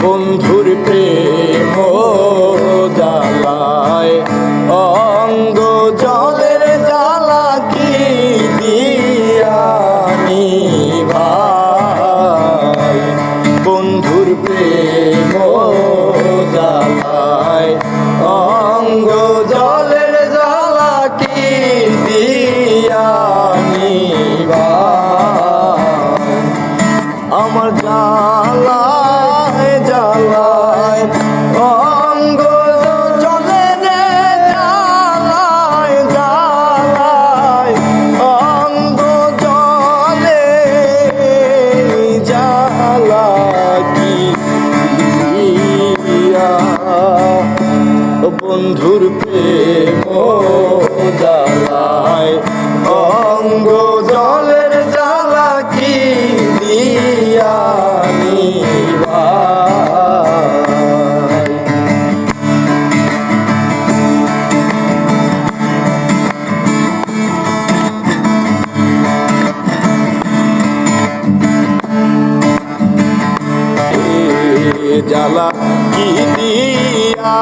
বন্ধুর প্রেম জ্বালায় অঙ্গ জলের জ্বালা কি দিয়া নিভাই। বন্ধুর প্রেম জ্বালায় অঙ্গ জলের জ্বালা কি দিয়া নিভাই। আমার জ্বালায় জ্বালায় অঙ্গ জলে রে জ্বালায় জ্বালায় অঙ্গ জলে জ্বালা কি দিয়া। বন্ধুর প্রেম জ্বালায় অঙ্গ জলের জ্বালা কি দিয়া নিভাই। জ্বালা কি দিয়া